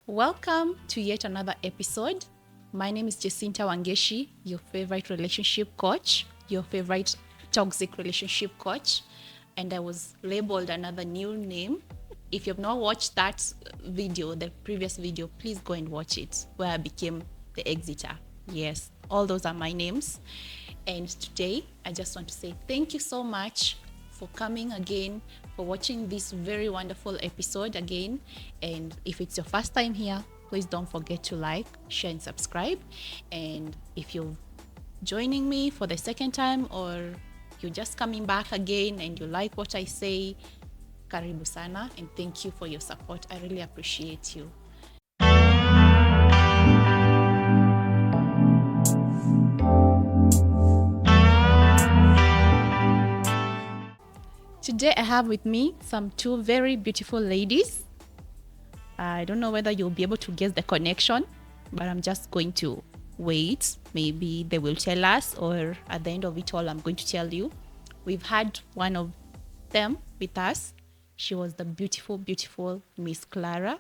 Welcome to yet another episode. My name is Jacinta Wangeshi, your favorite relationship coach, your favorite toxic relationship coach, and I was labeled another new name. If you've not watched that video, the previous video, please go and watch it, where I became the exiter. Yes, all those are my names. And today, I just want to say thank you so much for coming again, for watching this very wonderful episode again. And if it's your first time here, please don't forget to like, share, and subscribe. And if you're joining me for the second time, or you're just coming back again and you like what I say, karibu sana, and thank you for your support. I really appreciate you. Today I have with me two very beautiful ladies. I don't know whether you'll be able to guess the connection, but I'm just going to wait. Maybe they will tell us, or at the end of it all, I'm going to tell you. We've had one of them with us. She was the beautiful, beautiful Miss Clara.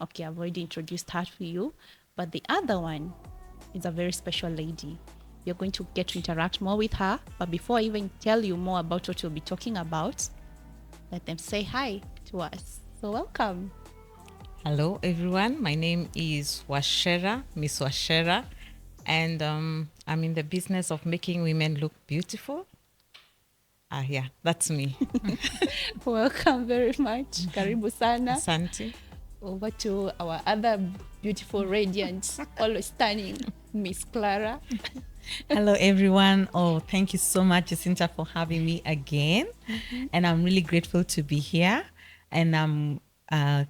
Okay, I've already introduced her to you. But the other one is a very special lady. You're going to get to interact more with her. But before I even tell you more about what we'll be talking about, let them say hi to us. So welcome. Hello, everyone. My name is Washera, Miss Washera, and I'm in the business of making women look beautiful. Yeah, that's me. Welcome very much. Karibu sana. Asante. Over to our other beautiful, radiant, always stunning Miss Clara. Hello, everyone. Oh, thank you so much, Jacinta, for having me again. And I'm really grateful to be here. And I'm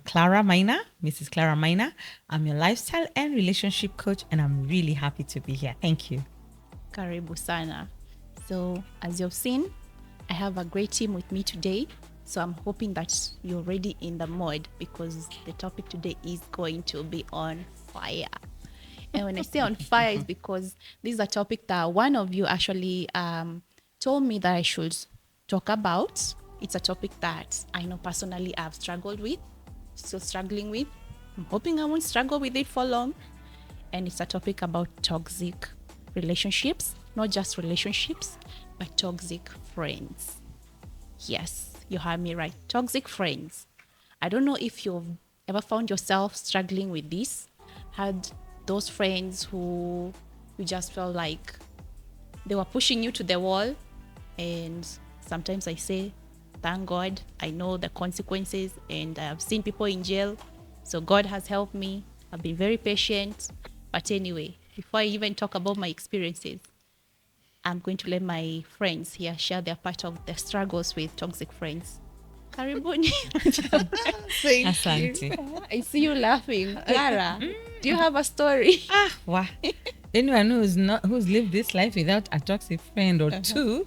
Clara Minor, Mrs. Clara Minor. I'm your lifestyle and relationship coach, and I'm really happy to be here. Thank you. Karibu sana. So, as you've seen, I have a great team with me today. So I'm hoping that you're already in the mode, because the topic today is going to be on fire. And when I say on fire, it's because this is a topic that one of you actually told me that I should talk about. It's a topic that I know personally I've struggled with, still struggling with. I'm hoping I won't struggle with it for long. And it's a topic about toxic relationships, not just relationships, but toxic friends. Yes, you heard me right. Toxic friends. I don't know if you've ever found yourself struggling with this, had those friends who you just felt like they were pushing you to the wall. And sometimes I say, thank God, I know the consequences, and I've seen people in jail. So God has helped me. I've been very patient. But anyway, before I even talk about my experiences, I'm going to let my friends here share their part of the struggles with toxic friends. Karibuni. Asante. I see you laughing. Clara, do you have a story? Wow. Anyone who's lived this life without a toxic friend or two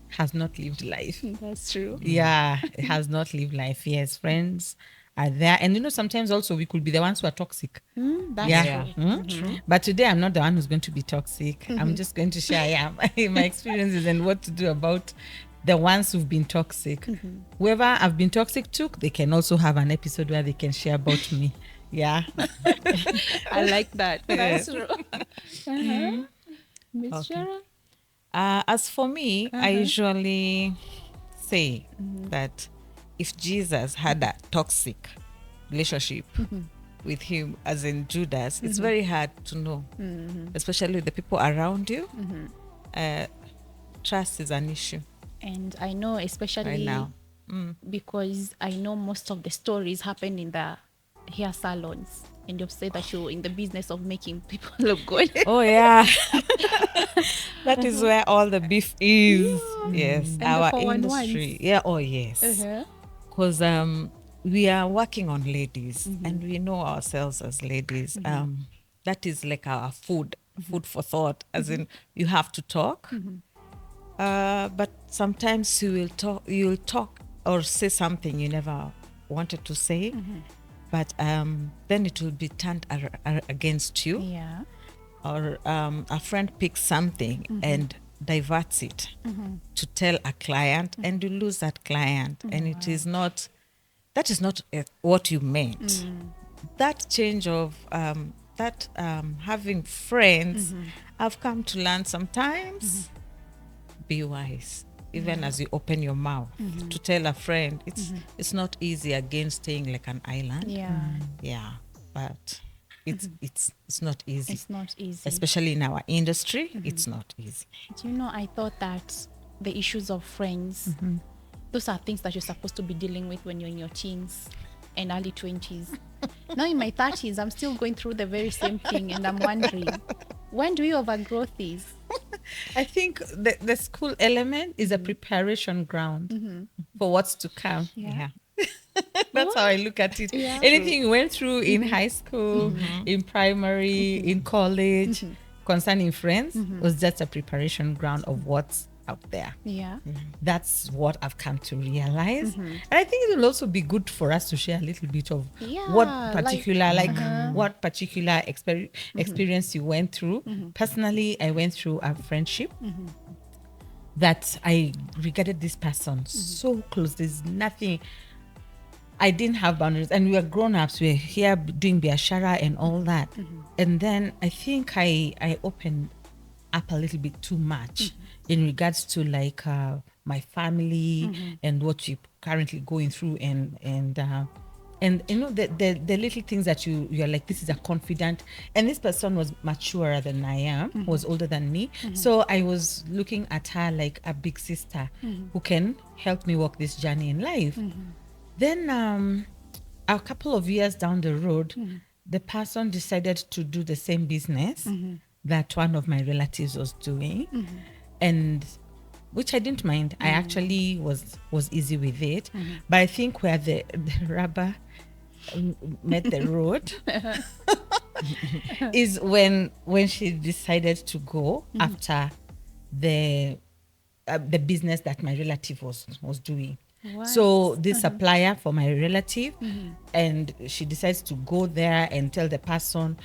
has not lived life. That's true. Yeah, has not lived life. Yes, friends are there. And sometimes also we could be the ones who are toxic. That's true. True. But today I'm not the one who's going to be toxic. I'm just going to share my experiences and what to do about the ones who've been toxic. Whoever I've been toxic to, they can also have an episode where they can share about me. Yeah. I like that. That's true. Miss Okay. Shara? As for me, I usually say that if Jesus had a toxic relationship with him, as in Judas, it's very hard to know, especially with the people around you. Trust is an issue And I know, especially right now. because I know most of the stories happen in the hair salons, and you've said that you're in the business of making people look good. Oh, yeah. That is where all the beef is. Yes, And the our 411s. industry. Yeah, oh, yes. Because we are working on ladies and we know ourselves as ladies. That is like our food for thought, as in you have to talk. But sometimes you'll talk or say something you never wanted to say, but then it will be turned against you. Yeah. Or a friend picks something and diverts it to tell a client, and you lose that client, and it is not, that is not what you meant. that change of having friends, I've come to learn sometimes be wise. Even as you open your mouth to tell a friend, it's not easy again staying like an island. Yeah, but it's not easy. It's not easy. Especially in our industry, it's not easy. Do you know, I thought that the issues of friends, those are things that you're supposed to be dealing with when you're in your teens and early 20s. Now in my 30s, I'm still going through the very same thing, and I'm wondering, when do you overgrow these? I think the school element is a preparation ground for what's to come. Yeah. That's how I look at it. Yeah. Anything you went through in high school, in primary, in college, concerning friends, was just a preparation ground of what's out there. Yeah. That's what I've come to realize. And I think it will also be good for us to share a little bit of what particular what particular experience you went through. Personally, I went through a friendship that I regarded this person so close. There's nothing, I didn't have boundaries, and we were grown-ups. We were here doing biashara and all that. And then I think I opened up a little bit too much in regards to like my family and what you're currently going through, and you know the little things that you're like, this is a confident, and this person was maturer than I am, was older than me, so I was looking at her like a big sister who can help me walk this journey in life. Then a couple of years down the road, the person decided to do the same business that one of my relatives was doing, and which I didn't mind. I actually was easy with it. But I think where the rubber met the road is when she decided to go after the business that my relative was doing. What? So this supplier for my relative, and she decides to go there and tell the person,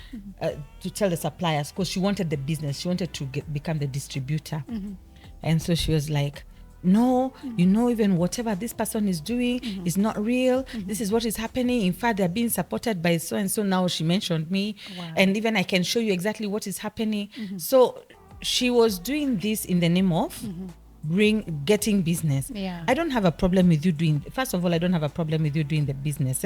to tell the suppliers, because she wanted the business, she wanted to become the distributor. And so she was like, no, you know, even whatever this person is doing is not real. This is what is happening. In fact, they're being supported by so and so. Now she mentioned me. Wow. And even I can show you exactly what is happening. So she was doing this in the name of getting business. Yeah. I don't have a problem with you doing, first of all, I don't have a problem with you doing the business,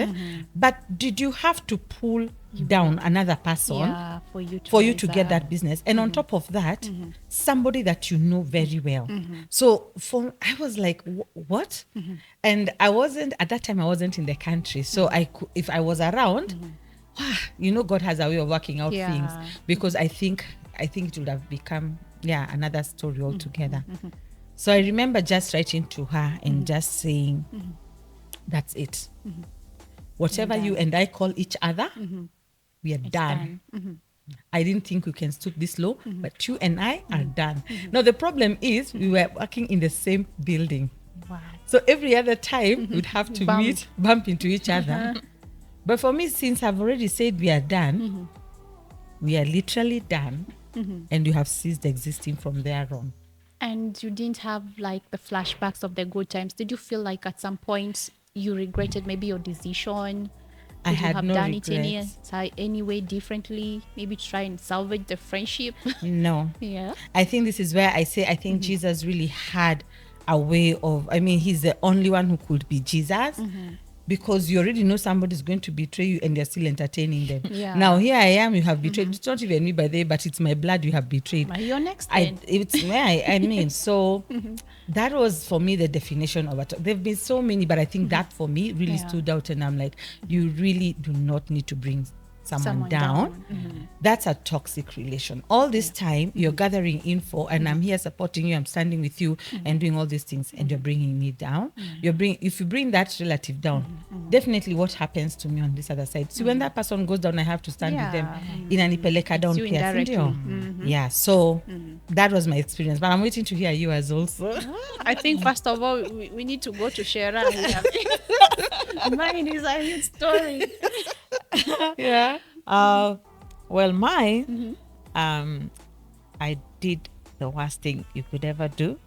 but did you have to pull down another person for you to get that business? And on top of that, somebody that you know very well. So I was like, what? And I wasn't, at that time I wasn't in the country, so I could, if I was around, you know, God has a way of working out things, because I think it would have become another story altogether. So I remember just writing to her and just saying, that's it. Whatever you and I call each other, we are done. I didn't think we can stoop this low, but you and I are done. Now, the problem is we were working in the same building. Wow. So every other time we'd have to bump into each other. But for me, since I've already said we are done, we are literally done, and you have ceased existing from there on. And you didn't have like the flashbacks of the good times. Did you feel like at some point you regretted maybe your decision? I had no done regrets. it any way differently? Maybe try and salvage the friendship? No. Yeah. I think this is where I say I think Jesus really had a way of, I mean, he's the only one who could be Jesus. Because you already know somebody's going to betray you and you're still entertaining them. Yeah. Now here I am, you have betrayed. It's not even me by the way, but it's my blood you have betrayed. You're next It's where I mean, so that was for me the definition of it. There have been so many, but I think that for me really stood out, and I'm like, you really do not need to bring someone down. That's a toxic relation. All this time you're gathering info, and I'm here supporting you, I'm standing with you and doing all these things, and you're bringing me down. If you bring that relative down, definitely what happens to me on this other side. See, when that person goes down, I have to stand with them in an ipeleka down pia. Yeah, so that was my experience, but I'm waiting to hear yours also. I think first of all we need to go to Shera. Mine is a huge story. Yeah. Well, mine, I did the worst thing you could ever do,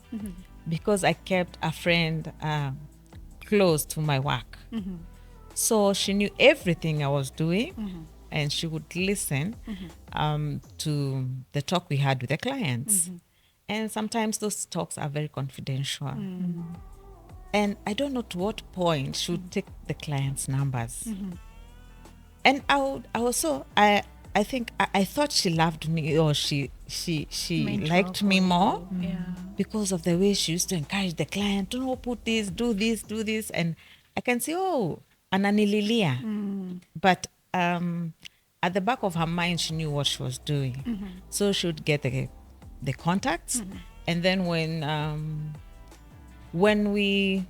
because I kept a friend close to my work. So she knew everything I was doing, and she would listen to the talk we had with the clients. And sometimes those talks are very confidential. And I don't know to what point she would take the clients' numbers. And I think I thought she loved me, or she liked me more because of the way she used to encourage the client, don't put this, do this, do this. And I can say, oh, ananililia. But at the back of her mind, she knew what she was doing. So she would get the contacts. And then when we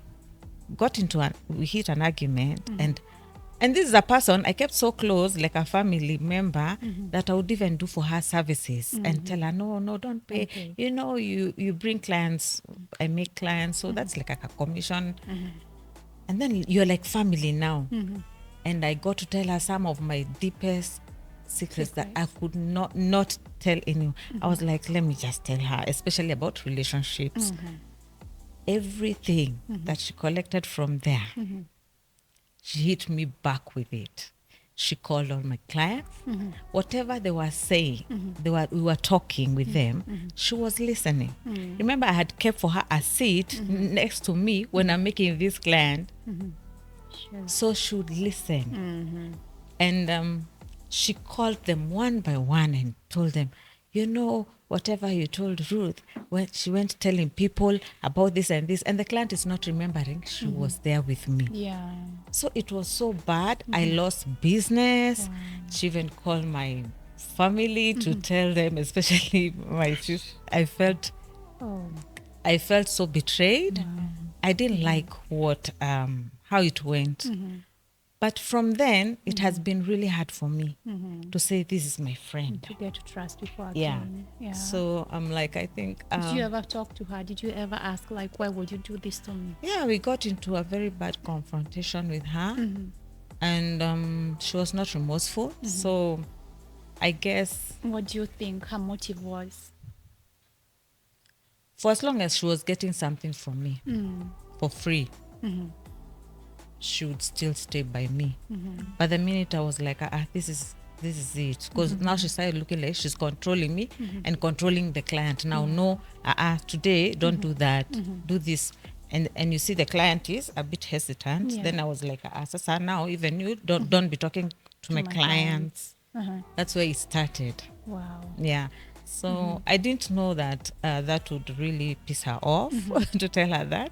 we hit an argument, and this is a person I kept so close, like a family member, that I would even do for her services and tell her, no, don't pay. Okay. You bring clients, I make clients, so that's like a commission. And then you're like family now. And I got to tell her some of my deepest secrets that I could not tell anyone. I was like, let me just tell her, especially about relationships. Everything that she collected from there, she hit me back with it. She called all my clients. Whatever they were saying, we were talking with them. She was listening. Remember, I had kept for her a seat next to me when I'm making this client. So she would listen. And she called them one by one and told them, whatever you told Ruth, when she went telling people about this and this, and the client is not remembering, she was there with me. Yeah. So it was so bad. I lost business. Wow. She even called my family to tell them, especially my sister. I felt so betrayed. Wow. I didn't like how it went. But from then, it has been really hard for me to say, this is my friend. To get to trust people again. Yeah. So I'm like, I think... Did you ever talk to her? Did you ever ask, like, why would you do this to me? Yeah, we got into a very bad confrontation with her. And she was not remorseful. So I guess... What do you think her motive was? For as long as she was getting something from me for free, she would still stay by me. But the minute I was like, this is it, because now she started looking like she's controlling me and controlling the client. Now, no, today don't do that, do this. And you see the client is a bit hesitant. Yeah. Then I was like, Sasa, now even you don't be talking to my clients. That's where it started. Wow. Yeah. So I didn't know that that would really piss her off to tell her that.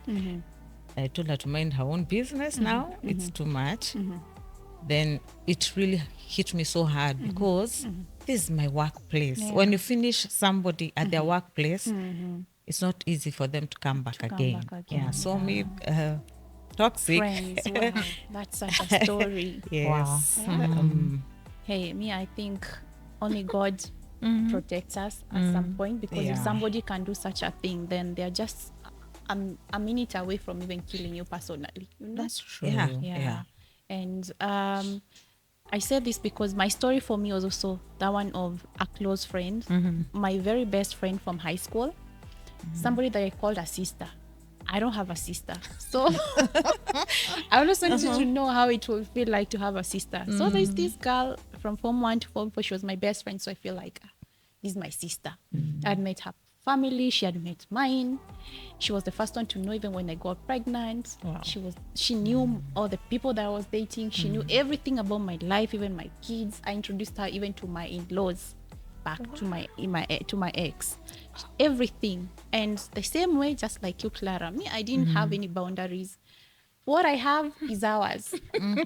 I told her to mind her own business now. It's too much. Then it really hit me so hard because this is my workplace. Yeah. When you finish somebody at their workplace, it's not easy for them to come back again. Yeah. So me, toxic. Friends. Wow. That's such a story. Yes. Wow. Yeah. Hey, me, I think only God protects us at some point, because if somebody can do such a thing, then they're just a minute away from even killing you personally. That's true. Yeah. And I say this because my story for me was also that one of a close friend, my very best friend from high school, somebody that I called a sister. I don't have a sister, so I always wanted to know how it would feel like to have a sister. So there's this girl from Form 1 to Form 4. She was my best friend, so I feel like this is my sister. I'd met her family, she had met mine. She was the first one to know even when I got pregnant. Wow. She knew all the people that I was dating. She knew everything about my life, even my kids. I introduced her even to my in-laws, back to my ex, everything. And the same way, just like you, Clara, me, I didn't have any boundaries. What I have is ours.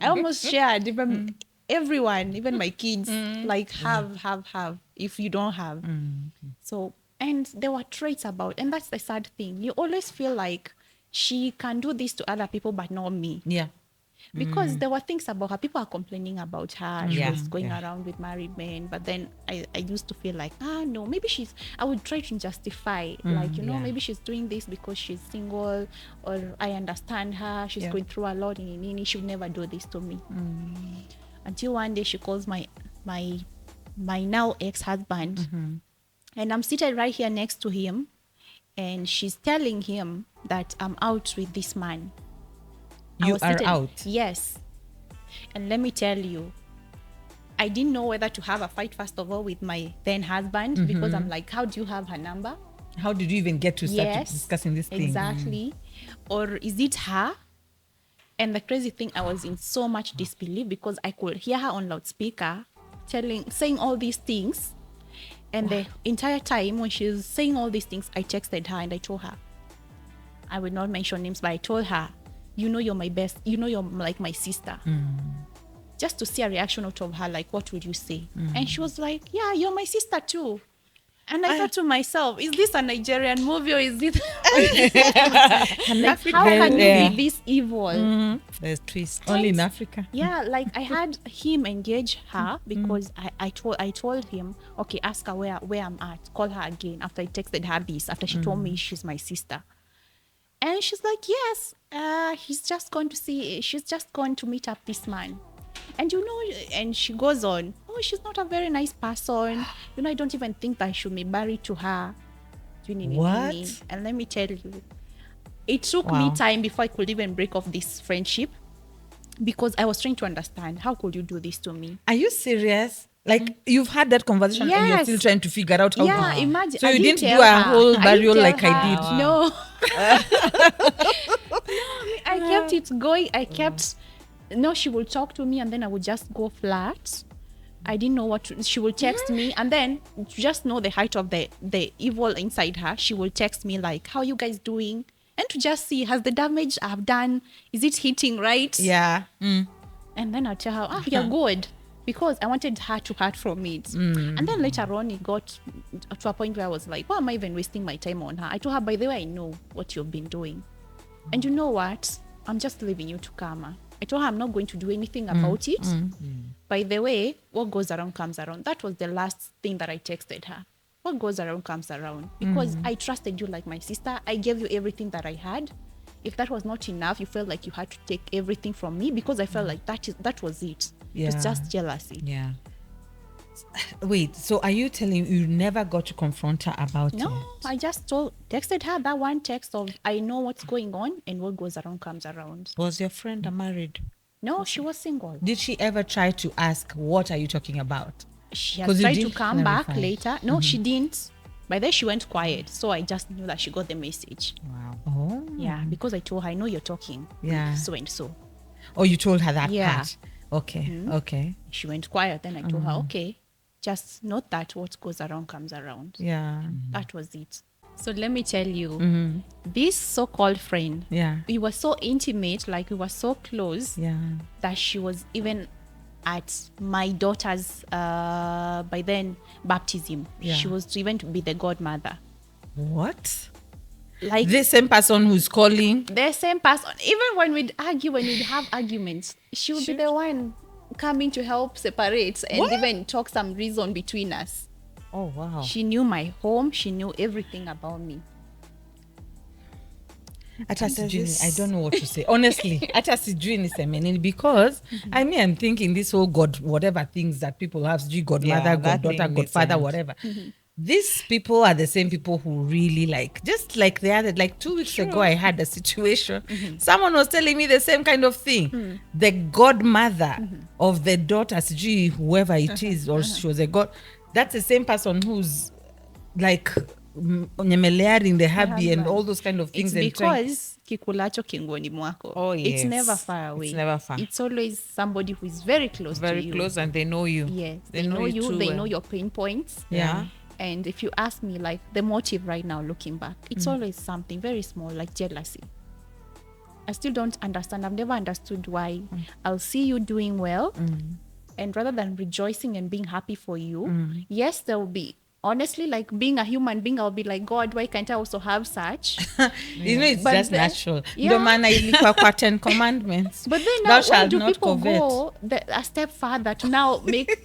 I almost shared even everyone, even my kids, like have if you don't have. So, and there were traits about, and that's the sad thing. You always feel like she can do this to other people, but not me. Yeah. Because there were things about her. People are complaining about her. She was going around with married men. But then I used to feel like, no, maybe I would try to justify, maybe she's doing this because she's single, or I understand her. She's going through a lot. She would never do this to me. Until one day she calls my now ex-husband. And I'm seated right here next to him. And she's telling him that I'm out with this man. You are out? Yes. And let me tell you, I didn't know whether to have a fight first of all with my then husband, because I'm like, how do you have her number? How did you even get to start discussing this thing? Exactly. Or is it her? And the crazy thing, I was in so much disbelief because I could hear her on loudspeaker saying all these things. And the entire time when she was saying all these things, I texted her and I told her, I will not mention names, but I told her, you know, you're my best, you know, you're like my sister. Just to see a reaction out of her, like, what would you say? And she was like, yeah, you're my sister too. And I thought to myself, is this a Nigerian movie or is it? Like, how can you be this evil? There's twist. Only in Africa. Yeah, like I had him engage her because I told him, okay, ask her where I'm at. Call her again after I texted her this, after she told me she's my sister. And she's like, yes, she's just going to meet up this man. And you know, and she goes on, oh, she's not a very nice person. You know, I don't even think that I should be married to her. What? And let me tell you, it took me time before I could even break off this friendship, because I was trying to understand, how could you do this to me? Are you serious? Like, you've had that conversation and you're Yes. still trying to figure out how Yeah, to... imagine. So I you didn't tell do a her. whole I burial didn't like tell I did? her. No. I kept it going. No, she will talk to me and then I would just go flat. I didn't know what to, she will text me, and then to just know the height of the evil inside her, she will text me like, how are you guys doing? And to just see, has the damage I've done, is it hitting right? Yeah. And then I'll tell her, you're good. Because I wanted her to hurt from it. And then later on, it got to a point where I was like, why am I even wasting my time on her? I told her, by the way, I know what you've been doing. And you know what? I'm just leaving you to karma. I told her I'm not going to do anything about it. By the way, what goes around comes around. That was the last thing that I texted her. What goes around comes around. Because I trusted you like my sister. I gave you everything that I had. If that was not enough, you felt like you had to take everything from me, because I felt like that was it. Yeah. It's just jealousy. Yeah. Wait, so are you telling you never got to confront her about it? No, I just texted her that one text of, I know what's going on and what goes around comes around. Was your friend married? No, she was single. Did she ever try to ask, what are you talking about? She 'Cause has you tried to didn't come back clarify. later. No, she didn't. By then she went quiet. So I just knew that she got the message. Wow. Oh. Yeah, because I told her, I know you're talking. Yeah. So and so. Oh, you told her that Yeah. part. Okay. Okay. She went quiet. Then I told her, okay, just note that what goes around comes around. Yeah. That was it. So let me tell you, this so-called friend, Yeah. we were so intimate, like we were so close, Yeah. that she was even at my daughter's, by then, baptism. Yeah. She was even to be the godmother. What? Like This same person who's calling. the same person. Even when we'd argue, when we'd have arguments, she would be the one coming to help separate and even talk some reason between us. Oh, wow. She knew my home. She knew everything about me. Hata sijui, I don't know what to say. Honestly, hata sijui niseme nini, because I mean, I'm thinking this whole God, whatever things that people have, sijui godmother, Yeah, that goddaughter, thing makes godfather, sense. whatever. These people are the same people who really like, just like the other, like 2 weeks ago, I had a situation. Someone was telling me the same kind of thing. The godmother of the daughter, sijui whoever it is, or she was a god. That's the same person who's like nyemelearing the hubby and all those kind of things. It's and trying- because kikulacho kingoni mwako. Oh, It's yes. never far away. It's never far. It's always somebody who is very close to Very you. close, and they know you. Yes, they know you. too They well. know your pain points. Yeah. And if you ask me, like the motive right now, looking back, it's always something very small, like jealousy. I still don't understand. I've never understood why. I'll see you doing well, and rather than rejoicing and being happy for you, yes, there will be. Honestly, like being a human being, I'll be like, God, why can't I also have such? You know, it's But just then- natural. yeah. Ndio maana ilikuwa kwa 10 commandments. But then Thou now, why shalt do not people covet. go a step further to now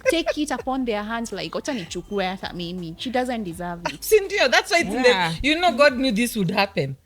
take it upon their hands like, "Wacha nichukue hata mimi." She doesn't deserve it. Si ndio, that's why it's in Yeah. the, you know, God knew this would happen.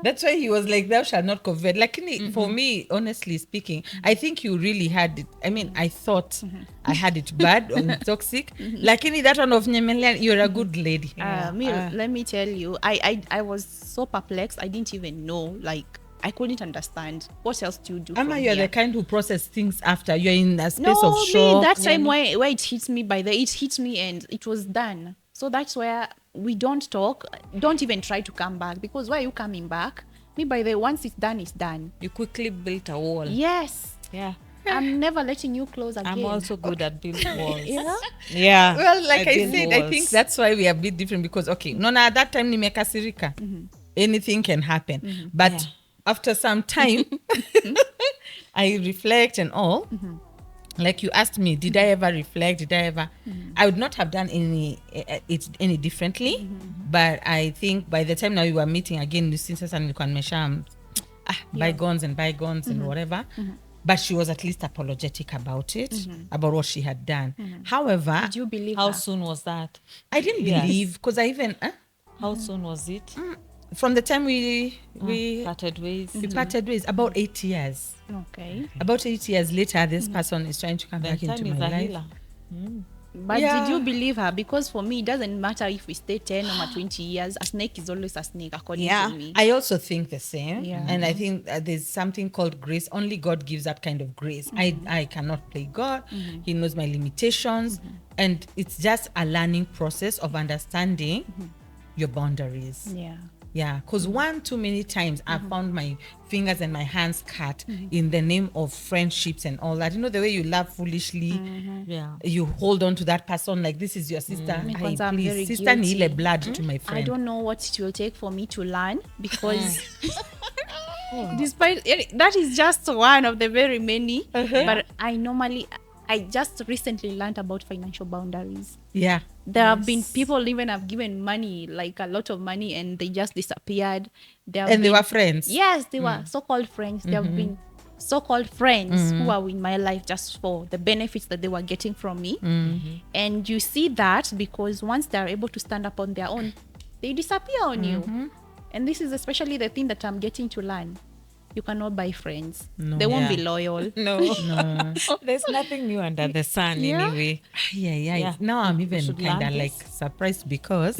That's why he was like, thou shalt not covet. Like, for me, honestly speaking, I think you really had it. I mean, I thought I had it bad or toxic. Lakini that one of Nyemelia, you're a good lady. Let me tell you, I was so perplexed. I didn't even know, like, I couldn't understand. What else do you do? Amma, from you're here? the kind who process things after. You're in a space No, of shock. me, that time where it hits me it hit me and it was done. So that's where we don't talk. Don't even try to come back, because why are you coming back? Me, by the once it's done, it's done. You quickly built a wall. Yes. Yeah. I'm never letting you close again. I'm also good at building walls. Yeah. Yeah. Well, like I build said, I walls. think that's why we are a bit different, because okay, no, at that time nimekasirika. Anything can happen. But Yeah. after some time, I reflect and all. Like you asked me, did I ever reflect? Did I ever? I would not have done any differently. But I think by the time now we were meeting again, since bygones and whatever. But she was at least apologetic about it, about what she had done. However, Did you believe How her? soon was that? I didn't Yes. believe, because I even How soon was it? from the time we Parted ways. we parted ways, about 8 years. Okay. About 8 years later, this person is trying to come Then back time into is my a life. healer. But Yeah. did you believe her? Because for me, it doesn't matter if we stay 10 or 20 years. A snake is always a snake, according Yeah. to me. I also think the same. Yeah. And I think there's something called grace. Only God gives that kind of grace. I cannot play God. He knows my limitations. And it's just a learning process of understanding your boundaries. Yeah. Yeah, because one too many times I found my fingers and my hands cut in the name of friendships and all that. You know, the way you love foolishly, Yeah. you hold on to that person like this is your sister. Me Hey, kwanza, I'm please, very sister guilty. Nile blood to my friend. I don't know what it will take for me to learn, because despite that is just one of the very many. But I just recently learned about financial boundaries. Yeah. There have been people even have given money, like a lot of money, and they just disappeared. And they were friends. Yes, they were so-called friends. There have been so-called friends who are in my life just for the benefits that they were getting from me. And you see that because once they're able to stand up on their own, they disappear on you. And this is especially the thing that I'm getting to learn. You cannot buy friends. No. They won't Yeah. be loyal. No. There's nothing new under the sun Yeah. anyway. Yeah. Yeah. Now I'm We even should kind of learn like this. surprised, because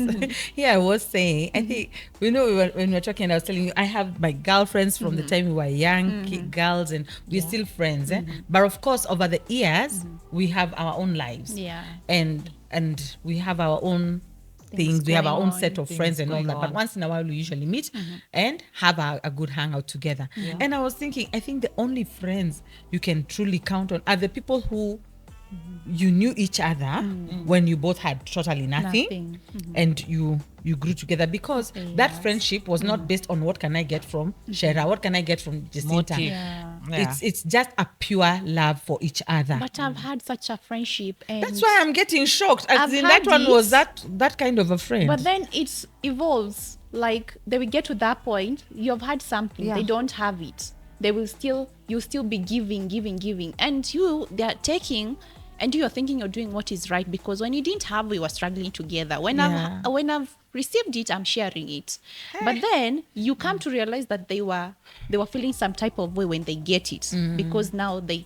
here I was saying, I think, when we were talking, I was telling you, I have my girlfriends from the time we were young, girls, and we're still friends. But of course, over the years, we have our own lives. Yeah. And we have our own things. We have our going own on. set of friends and all going that. But on. once in a while, we usually meet and have a good hangout together. And I was thinking, I think the only friends you can truly count on are the people who you knew each other when you both had totally nothing. And you grew together, because that friendship was not based on what can I get from Shera, what can I get from Jacinta. Motive. Yeah. Yeah. It's just a pure love for each other. But I've had such a friendship, and That's why I'm getting shocked. As I've in, had that one was this. that kind of a friend. But then it evolves. Like they will get to that point. You've had something. Yeah. They don't have it. You'll still be giving, and they are taking, and you're thinking you're doing what is right, because when you didn't have, we were struggling together. When I've received it, I'm sharing it. But then you come to realize that they were feeling some type of way when they get it, because now they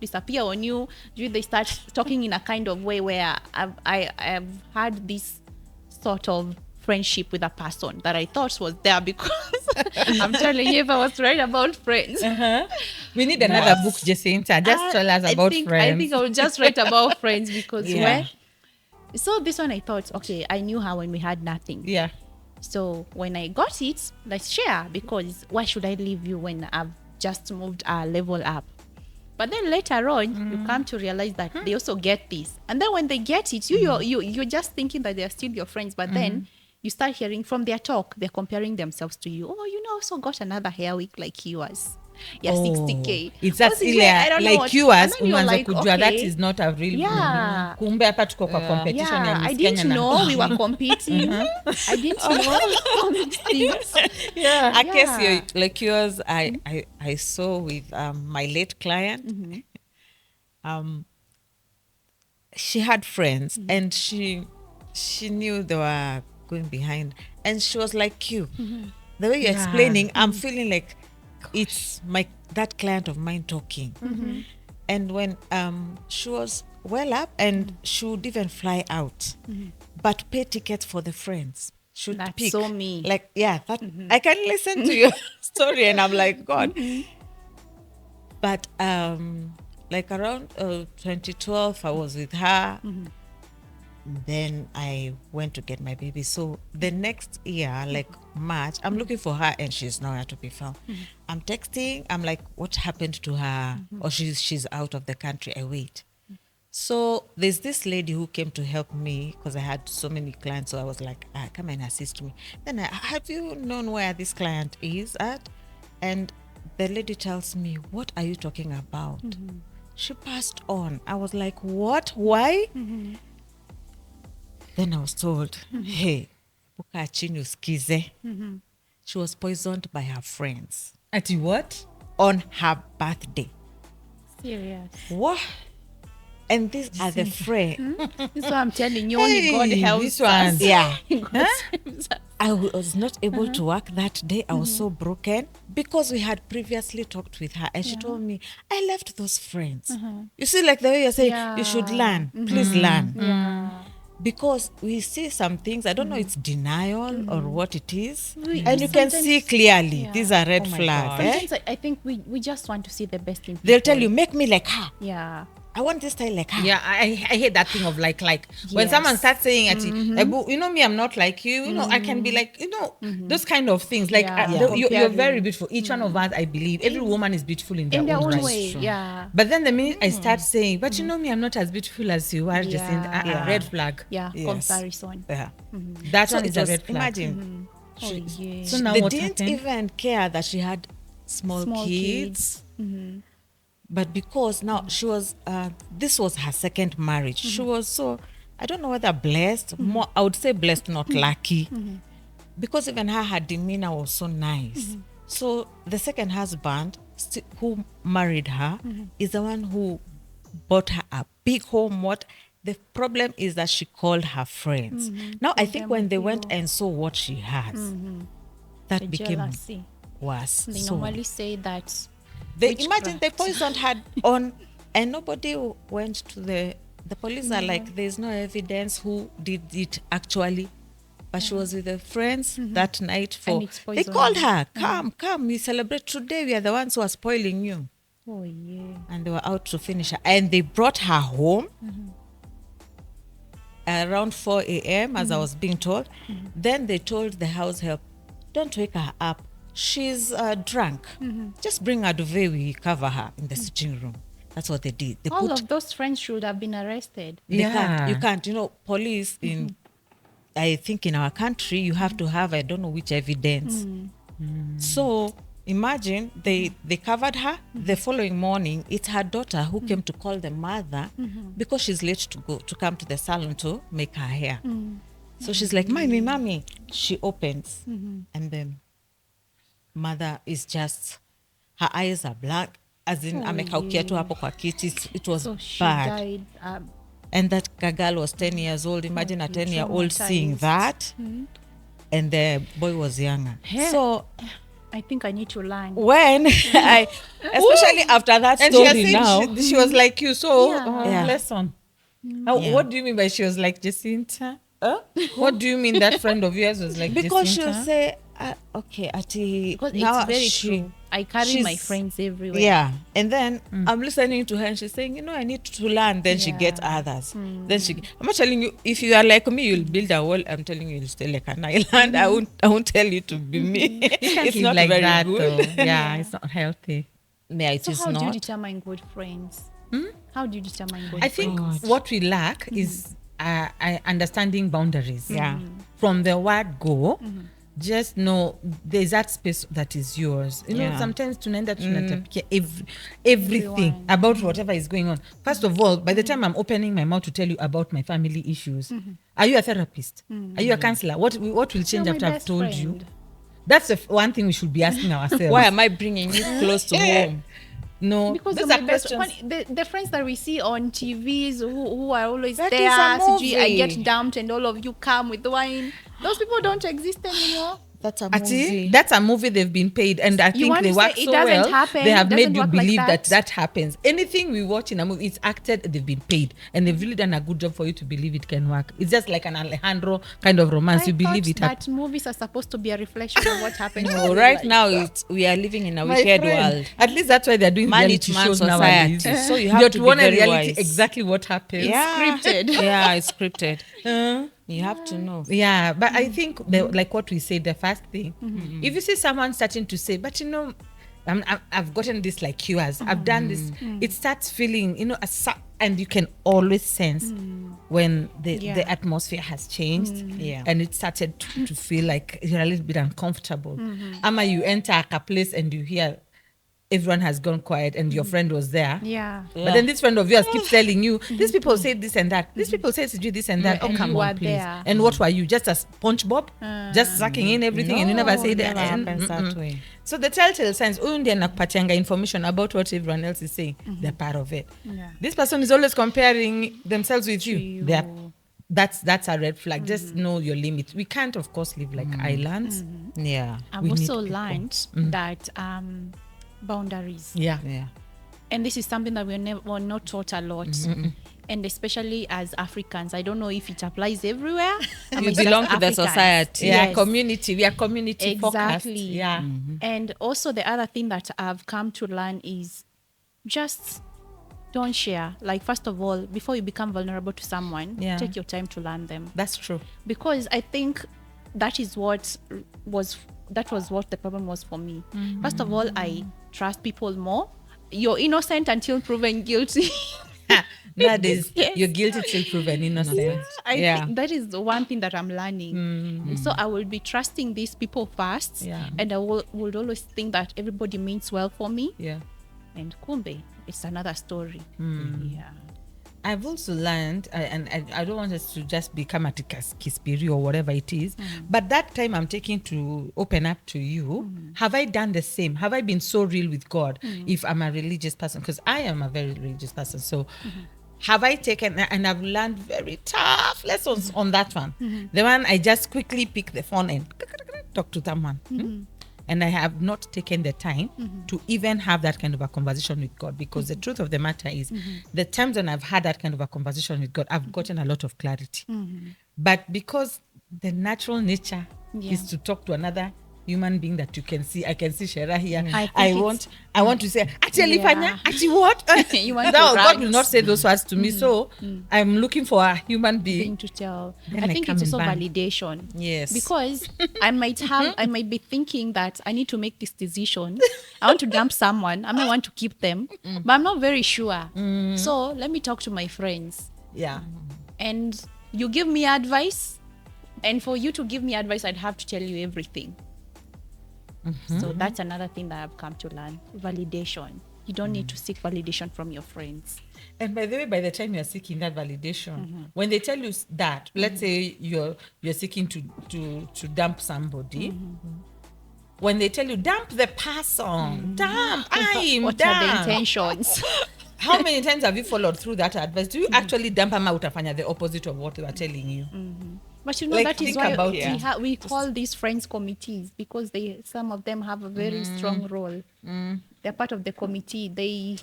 disappear on you. They start talking in a kind of way where I've had this sort of friendship with a person that I thought was there, because I'm telling you, if I was right about friends, We need another book, Jacinta. Just tell us about I friends. think I will just write about friends, because Yeah. so this one I thought, okay, I knew her when we had nothing. Yeah. So when I got it, let's share, because why should I leave you when I've just moved a level up? But then later on, you come to realize that they also get this. And then when they get it, you're just thinking that they're still your friends. But then you start hearing from their talk, they're comparing themselves to you. Oh, also got another hair wig like yours. Yeah, 60K. It's that Oh, 60K, I don't know like what- yours, and then you're unaanza like, kujua that okay. is not a real Yeah. kumbe hapa tuko kwa competition ya Yeah, Miss I Kenya didn't na- know we were competing. I didn't know all these things. Yeah. A case Yeah. like yours, I saw with my late client. She had friends, and she knew they were going behind, and she was like you. The way you're explaining, I'm feeling like it's that client of mine talking. And when she was well up, and she would even fly out, but pay tickets for the friends. should That's pick. so me. Like, yeah, that I can listen to your story and I'm like, God. But like around 2012, I was with her. Then I went to get my baby. So the next year, like March, I'm looking for her and she's nowhere to be found. I'm texting. I'm like, what happened to her? Or she's out of the country. I wait. So there's this lady who came to help me because I had so many clients. So I was like, come and assist me. Then have you known where this client is at? And the lady tells me, what are you talking about? She passed on. I was like, what? Why? Then I was told, hey, buka chini usikize. She was poisoned by her friends At what? on her birthday. Serious. What? And these are the friends. This is what I'm telling you. Only God helps this one. us. Yeah. God saves us. I was not able to work that day. I was so broken because we had previously talked with her and she told me, I left those friends. You see, like the way you're saying, you should learn. Please learn. Yeah. Because we see some things, I don't know it's denial or what it is. We- And you can sometimes- see clearly, Yeah. these are red Oh my flags. God. Eh? Sometimes I think we just want to see the best in people. They'll tell you, make me like her. Yeah. I want this style like her. Yeah, I hate that thing of like when Yes. someone starts saying at you know me, I'm not like you, you know, I can be like, you know, those kind of things. Like Yeah. you're Comparing. very beautiful. Each one of us, I believe, every woman is beautiful in their, In their own own right. way. Yeah. But then the minute I start saying, but you know me, I'm not as beautiful as you are, just in Yeah. red flag. Yeah. Yes. Comparison. Yeah. That So one it is a was, red flag. imagine, Oh, yeah. So now they what didn't happened? even care that she had small kids. But because now she was, this was her second marriage. She was so, I don't know whether blessed, more, I would say blessed, not lucky. Because even her demeanor was so nice. So the second husband who married her is the one who bought her a big home. What the problem is that she called her friends. Now I think when they went and saw what she has, that The became jealousy. worse. They So normally say that. they imagine they witchcraft. poisoned her on, and nobody went to the police. Are like, there's no evidence who did it actually, but she was with her friends that night. For it's they poison. called her, come, we celebrate today. We are the ones who are spoiling you, Oh yeah. and they were out to finish her. And they brought her home around 4 a.m. as I was being told. Then they told the house help, don't wake her up. She's drunk. Just bring her duvet. We cover her in the sitting room. That's what they did. They All put. of those friends should have been arrested. They Yeah. can't. You can't. You know, police in. I think in our country you have to have, I don't know which evidence. So imagine they covered her. The following morning, it's her daughter who came to call the mother because she's late to come to the salon to make her hair. So she's like, mommy. She opens and then mother is just, her eyes are black, as in amekaukia tu hapo kwa kiti. It was So she bad. died. And that girl was 10 years old. Imagine a 10-year-old seeing traumatized. that. And the boy was younger. So I think I need to learn. when especially after that And she has story said now, she was like you. So Yeah. Yeah. lesson. Yeah. What do you mean by she was like Jacinta? What do you mean that friend of yours was like because she'll Jacinta? say, okay, Ati, Because now it's very she- true. I carry my she's- friends everywhere. Yeah. And then I'm listening to her and she's saying, I need to learn. Then she gets others. Then I'm not telling you, if you are like me, you'll build a wall. I'm telling you, you'll stay like an island. I won't tell you to be me. It's Live not like very that, good. though. Yeah, it's not healthy. Yeah, it So is how do you not. determine good friends? How do you determine good I think friends? what we lack is understanding boundaries. Yeah. From the word go, just know there's that space that is yours. You know, Yeah. sometimes tunaenda tunatapikia everything Everyone. about whatever is going on. First of all, by the time I'm opening my mouth to tell you about my family issues, are you a therapist? Are you a counselor? What will change You're my after I've best told you? friend. That's the one thing we should be asking ourselves. Why am I bringing you close to home? No, Because those you're are my best questions. the friends that we see on TVs who are always That there, is a sijui, I movie. get dumped and all of you come with wine. Those people don't exist anymore. That's a Ati, movie. that's a movie they've been paid, and I You think want they to work say it so doesn't well. happen? They have Doesn't made you work like believe that? that happens. Anything we watch in a movie, it's acted. They've been paid, and they've really done a good job for you to believe it can work. It's just like an Alejandro kind of romance. You believe it that happens. movies are supposed to be a reflection of what happens. in No, real right life. now we are living in a My wicked friend, world. at least that's why they're doing Man reality eat man shows society. nowadays. So you have You're to be want a very reality wise. exactly what happens. Scripted. Yeah, it's scripted. You have to know. Yeah, but I think like what we said, the first thing, if you see someone starting to say, but I've gotten this like yours, I've done this, it starts feeling, and you can always sense when the atmosphere has changed, Yeah. and it started to feel like you're a little bit uncomfortable. Ama you enter a place and you hear everyone has gone quiet and your friend was there. Yeah. But then this friend of yours keeps telling you, these people said this and that. These people said to do this and that. Yeah, Oh, and come you on, are please. there. And what were you? Just a SpongeBob? Just sucking in everything and you never say that. never happens that way. So the telltale signs, undia nakupatianga information about what everyone else is saying. They're part of it. Yeah. This person is always comparing themselves with you. you. That's a red flag. Just know your limit. We can't, of course, live like islands. Yeah. I've We need also people. learned that boundaries. Yeah. Yeah. And this is something that we're not taught a lot. And especially as Africans, I don't know if it applies everywhere. You belong to the Africans. society. Yeah, Yes. community. We are community focused. Exactly. Yeah. And also the other thing that I've come to learn is just don't share. Like, first of all, before you become vulnerable to someone, Yeah. take your time to learn them. That's true. Because I think that was what the problem was for me. First of all, I trust people more. You're innocent until proven guilty. Nowadays, Yes. you're guilty till proven innocent. I Yeah. think that is the one thing that I'm learning. So I will be trusting these people first, Yeah. and I would always think that everybody means well for me. Yeah. And kumbe, it's another story. Yeah. I've also learned, and I don't want us to just become a kispiri or whatever it is, but that time I'm taking to open up to you, have I done the same? Have I been so real with God if I'm a religious person? Because I am a very religious person. So have I taken, and I've learned very tough lessons on that one. The one I just quickly pick the phone and talk to someone. And I have not taken the time to even have that kind of a conversation with God, because the truth of the matter is the times when I've had that kind of a conversation with God, I've gotten a lot of clarity. But because the natural nature is to talk to another human being that you can see, I can see Shera here. I want to say, actually, Yeah. actually what? You want to No, God write. will not say those words to me. So I'm looking for a human being. Thing to tell. Then I I think come it's also back. validation. Yes. Because I might be thinking that I need to make this decision. I want to dump someone. I might want to keep them, but I'm not very sure. So let me talk to my friends. Yeah. And you give me advice, and for you to give me advice, I'd have to tell you everything. So that's another thing that I've come to learn. Validation. You don't need to seek validation from your friends. And by the way, by the time you're seeking that validation, when they tell you that, let's say you're seeking to dump somebody, when they tell you dump the person, dump, I'm What are the dump. intentions? How many times have you followed through that advice? Do you actually dump ama utafanya the opposite of what they were telling you? But you know, Like, that is think why about we call these friends committees, because some of them have a very strong role. They're part of the committee. They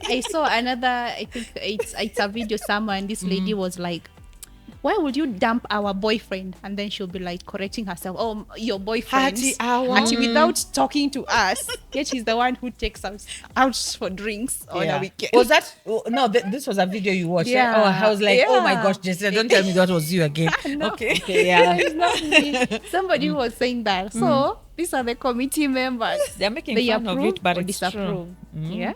I saw another, I think it's a video somewhere, and this lady was like, why would you dump our boyfriend? And then she'll be like correcting herself, oh, your boyfriend, actually without talking to us, yet he's the one who takes us out for drinks on a weekend. Was that no? This was a video you watched. Yeah. Right? Oh, I was like, oh my Yeah. gosh, Jessica, don't tell me that was you again. No. Okay. Yeah. It's not me. Somebody was saying that. So these are the committee members. They're making They fun of approve it, but or it's true. disapprove. Yeah,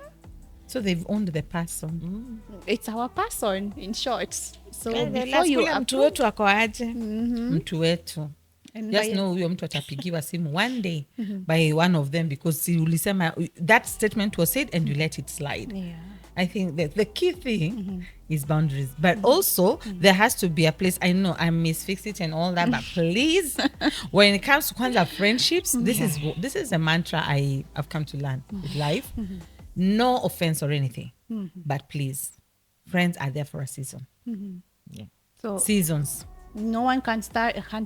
So they've owned the person. it's our person, in short. So Eh, the before last you kule mtu approve, wetu ako aje? Mtu wetu. and Just by- know huyo mtu atapigiwa simu one day by one of them, because si ulisema that statement was said and you let it slide. yeah. I think that the key thing is boundaries, but also there has to be a place. I know I misfix it and all that, but please, when it comes to kwanza friendships, this is a mantra I have come to learn with life. No offense or anything, but please, friends are there for a season. So Seasons. No one can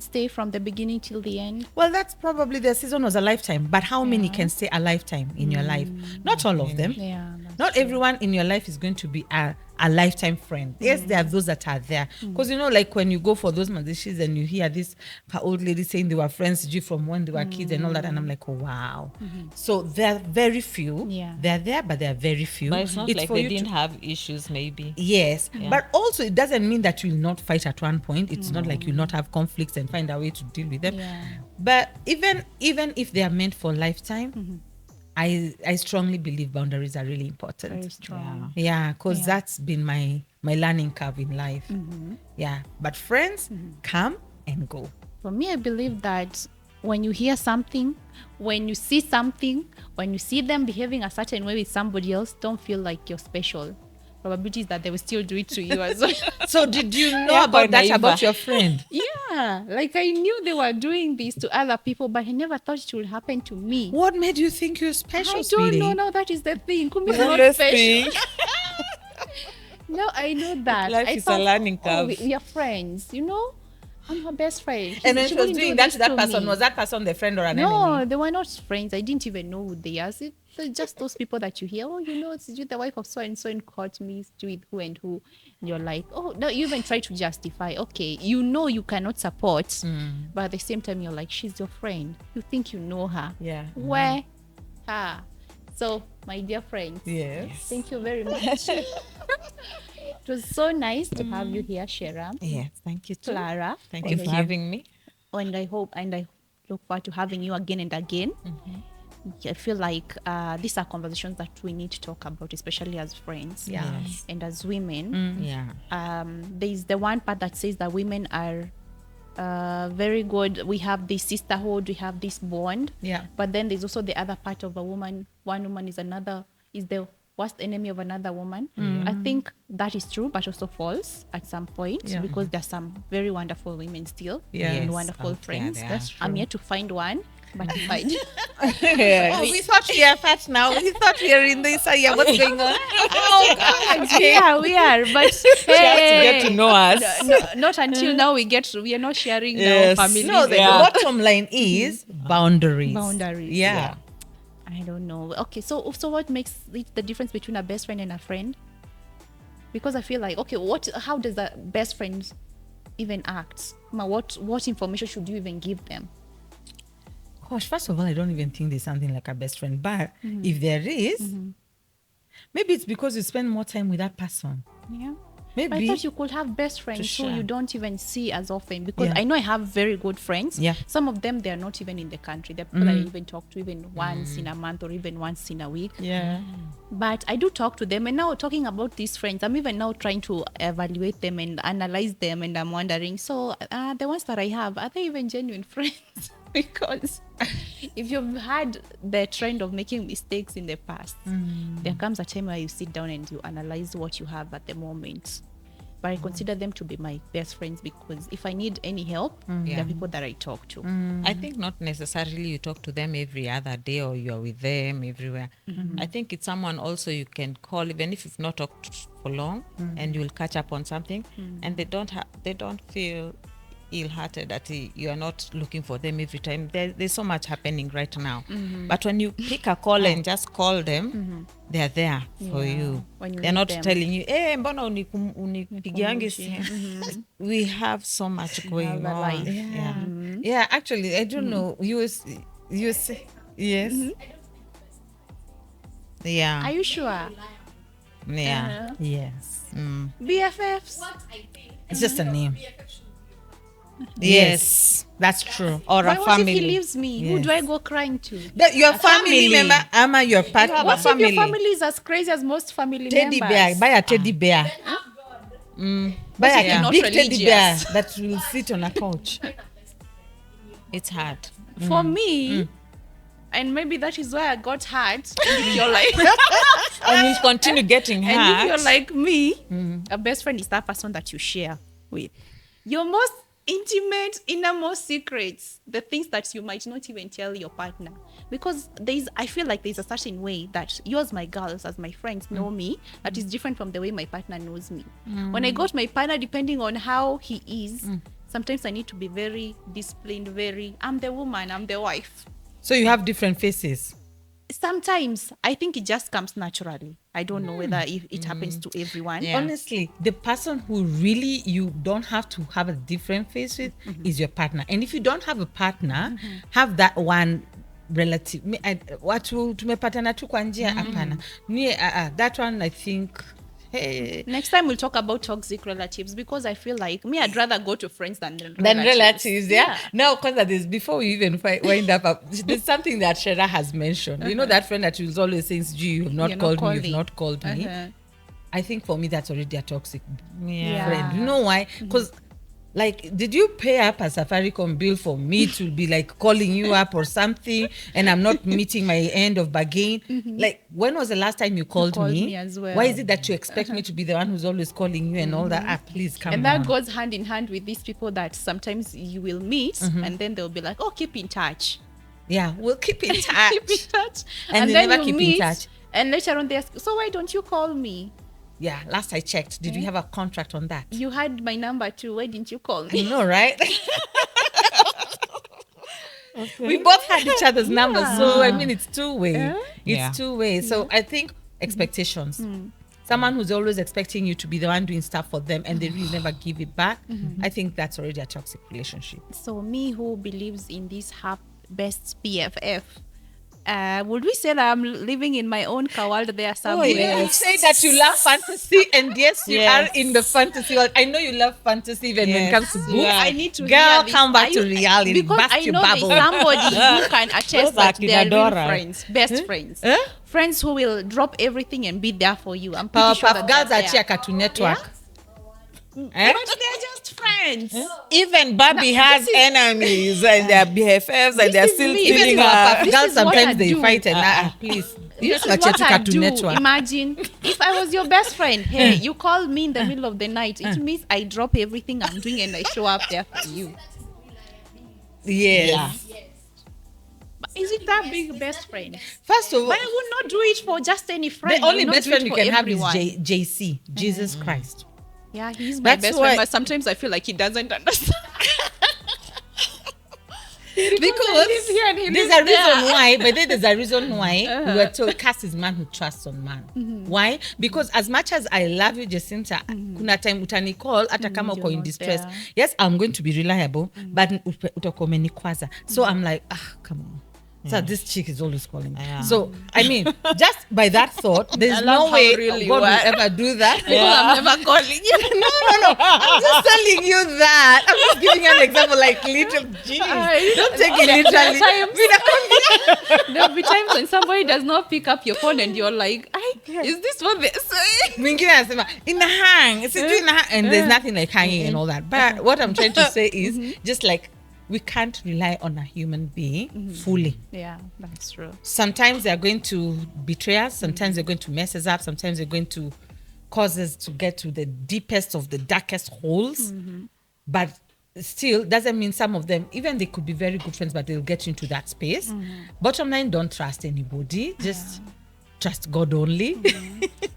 stay from the beginning till the end. Well, that's probably the season was a lifetime, but how many can stay a lifetime in your life? Not all of them. Yeah, that's Not true. everyone in your life is going to be a lifetime friend. Yes, there are those that are there. Because, like when you go for those mazishi and you hear this old lady saying they were friends from when they were kids and all that, and I'm like, oh, wow. So there are very few. Yeah. They're there, but there are very few. But it's not like for they you didn't have issues, maybe. Yes, but also it doesn't mean that you will not fight at one point. It's not like you'll not have conflicts and find a way to deal with them. Yeah. But even if they are meant for lifetime, I strongly believe boundaries are really important. Very strong. Yeah, because Yeah. that's been my learning curve in life. Yeah, but friends come and go. For me, I believe that when you hear something, when you see something, when you see them behaving a certain way with somebody else, don't feel like you're special. Probability is that they will still do it to you as well. So did you know Yeah, about quite that naive. about your friend? Yeah, like I knew they were doing this to other people, but I never thought it would happen to me. What made you think you're special, I don't sweetie? know. No, that is the thing. Kumbi is not Always special. think. No, I know that. Life I is a thought, learning oh, curve. we are friends, I'm her best friend. And when she was wouldn't doing do that this to that to person, me. was that person the friend or an No, enemy? they were not friends. I didn't even know who they are. They're just those people that you hear, it's the wife of so and caught me with who and who. And you're like, oh, no, you even try to justify. Okay, you cannot support, but at the same time, you're like, she's your friend. You think you know her. Yeah. Where? So, my dear friends, Yes. thank you very much. It was so nice to have you here, Shera, Yes, thank you too. Clara. Thank you for having me. And I look forward to having you again and again. I feel like these are conversations that we need to talk about, especially as friends. Yeah. Yes. And as women. Yeah. There's the one part that says that women are very good. We have this sisterhood, we have this bond. Yeah. But then there's also the other part of a woman. One woman is the worst enemy of another woman. I think that is true, but also false at some point, Yeah. because there's some very wonderful women still Yes. and wonderful Out there, friends. they are. That's I'm yet to find one, but if I do, Oh, we thought we are fat now. We thought we are in this area. What's going on? Oh, God. yeah, we are. But Just to get to know us. not until now we are not sharing Yes. our families. No, the Yeah. bottom line is boundaries. Boundaries. Yeah. I don't know. Okay, so what makes it the difference between a best friend and a friend? Because I feel like, okay, how does a best friend even act? What information should you even give them? Gosh, first of all, I don't even think there's something like a best friend. But if there is, maybe it's because you spend more time with that person. Yeah. Maybe. I thought you could have best friends who share. you don't even see as often, because Yeah. I know I have very good friends. Yeah. Some of them, they are not even in the country. They're people I even talk to even once in a month or even once in a week. Yeah. But I do talk to them. And now talking about these friends, I'm even now trying to evaluate them and analyze them. And I'm wondering, so the ones that I have, are they even genuine friends? Because if you've had the trend of making mistakes in the past, there comes a time where you sit down and you analyze what you have at the moment. But I consider them to be my best friends, because if I need any help, they're people that I talk to. I think not necessarily you talk to them every other day or you're with them everywhere. I think it's someone also you can call, even if you've not talked for long, and you'll catch up on something, and they don't feel ill-hearted that you are not looking for them every time. There's so much happening right now. But when you pick a call and just call them, they're there for you. When you They're need not them. telling you, hey, mbona unipigiangi simu?" We have so much going have a on. life. Yeah. Yeah, actually, I don't know. You say, yes. Yeah. Are you sure? Yeah. Yes. BFFs? It's just a name. Yes. That's true. Or But a what if family. he leaves me? Who do I go crying to? Your family member, Ama, your partner. have a What if your family. family is as crazy as most family Teddy members? bear. Buy a teddy bear. Buy if a you're not big teddy bear religious? that will sit on a couch. It's hard. For me, and maybe that is why I got hurt. If you're like, And we'll continue getting hurt. and if you're like me, a best friend is that person that you share with. Your most intimate, innermost secrets, the things that you might not even tell your partner. Because I feel like there's a certain way that you as my girls, as my friends know me, that is different from the way my partner knows me. When I got my partner, depending on how he is, Sometimes I need to be very disciplined, I'm the woman, I'm the wife. So you have different faces. Sometimes I think it just comes naturally. I don't know whether if it happens to everyone. Yeah. Honestly, the person who really you don't have to have a different face with is your partner. And if you don't have a partner, have that one relative. Watu tumepatana tu kwa njia hapana. That one I think. Hey. Next time we'll talk about toxic relatives, because I feel like I'd rather go to friends than relatives, yeah. No, because there's before we even wind up, there's something that Shera has mentioned. You know that friend that was always saying, you have not You're called not me, you've not called me. I think for me that's already a toxic friend. You know why? Because like, did you pay up a Safaricom bill for me to be like calling you up or something, and I'm not meeting my end of bargain? Like, when was the last time you called me as well. Why is it that you expect me to be the one who's always calling you and all that? Please come and on. that goes hand in hand with these people that sometimes you will meet and then they'll be like, oh, keep in touch. Yeah, we'll keep in touch. Keep in touch. And they then never you keep in meet, touch. And later on they ask, so why don't you call me? Yeah, last I checked, did we have a contract on that? You had my number too. Why didn't you call me? I know, right? We both had each other's numbers, so I mean it's two-way. It's two-way. So I think expectations. Someone who's always expecting you to be the one doing stuff for them and they really never give it back. I think that's already a toxic relationship. So me who believes in this best BFF, would we say that I'm living in my own world there somewhere? You say that you love fantasy, and yes, you are in the fantasy world. I know you love fantasy even when it comes to books. I need to Girl, hear this. come back to reality. Because Bust I your know bubble. there's somebody who can attest that they're real Kinadora. friends, best friends. Friends who will drop everything and be there for you. I'm pretty Power sure Puff that Girls they're are there. here Cartoon Network. But they're just friends. Even Barbie has enemies and their BFFs and they're is still me. Even stealing Power her. Puff This Girls is what I sometimes they do. fight and please. You This just is watch what I Cartoon do. Network. Imagine if I was your best friend. Hey, you call me in the middle of the night. It means I drop everything I'm doing and I show up there for you. Yes. But is it that big best friend? First of all, But I would not do it for just any friend. the I only will not best do it friend you for can have everyone. is JC, Jesus Christ. Yeah, he's my That's best why- friend, but sometimes I feel like he doesn't understand. Because live here and he there's lives a reason there. why, but then there's a reason why we were told cast is man who trusts on man. Why? Because as much as I love you, Jacinta, kuna time utani call hata kama uko you're in not distress. there. Yes, I'm going to be reliable, but utakuwa umenikwaza. So I'm like, come on. So this chick is always calling me. Yeah. So I mean, just by that thought, there's love no how way real you God will are. ever do that. Because I'm never calling you. No. I'm just telling you that. I'm just giving you an example, like little G. Don't take it literally. There'll be times when somebody does not pick up your phone and you're like, is this what they're saying? Mwingine anasema ina hang, sijui ina hang, and there's nothing like hanging and all that. But what I'm trying to say is just like we can't rely on a human being fully. Yeah, that's true. Sometimes they're going to betray us. Sometimes they're going to mess us up. Sometimes they're going to cause us to get to the deepest of the darkest holes. But still, doesn't mean some of them, even they could be very good friends, but they'll get you into that space. Bottom line, don't trust anybody. Just trust God only.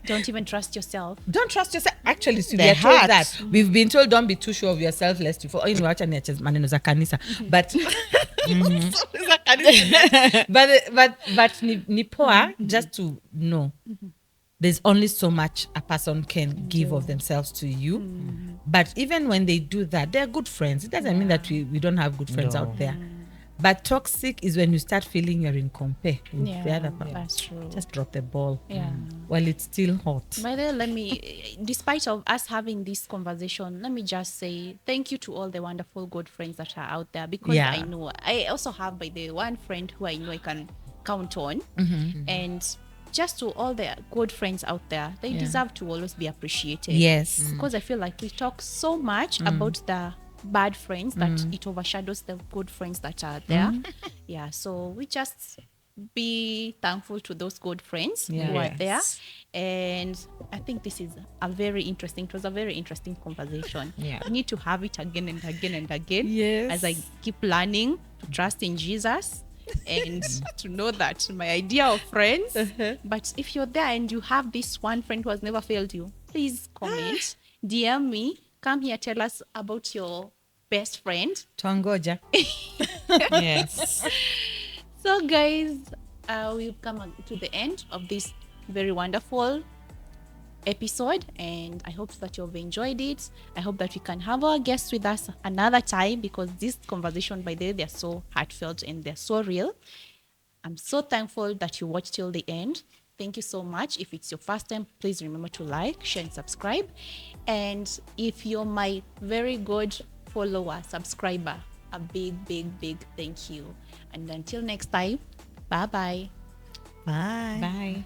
Don't even trust yourself. Don't trust yourself. Actually, so we The are told heart. that. We've been told don't be too sure of yourself lest you fall. Oh, acha niache maneno za kanisa. But but ni poa just to know there's only so much a person can give of themselves to you. But even when they do that, they're good friends. It doesn't mean that we don't have good friends out there. But toxic is when you start feeling you're in compare with the other person. That's true. Just drop the ball Yeah. while it's still hot. By the way, despite of us having this conversation, let me just say thank you to all the wonderful good friends that are out there, because Yeah. I know I also have by the one friend who I know I can count on, and just to all the good friends out there, they deserve to always be appreciated. Yes. Because I feel like we talk so much about the bad friends that it overshadows the good friends that are there. Yeah, so we just be thankful to those good friends who are there. And I think this is it was a very interesting conversation. Yeah. We need to have it again and again and again. Yes. As I keep learning to trust in Jesus and to know that my idea of friends. But if you're there and you have this one friend who has never failed you, please comment, DM me, come here, tell us about your best friend. Tongoja. Yes. So, guys, we've come to the end of this very wonderful episode, and I hope that you've enjoyed it. I hope that we can have our guests with us another time, because this conversation, by the way, they're so heartfelt and they're so real. I'm so thankful that you watched till the end. Thank you so much. If it's your first time, please remember to like, share, and subscribe. And if you're my very good follower, subscriber, a big, big, big thank you. And until next time, bye-bye. Bye. Bye.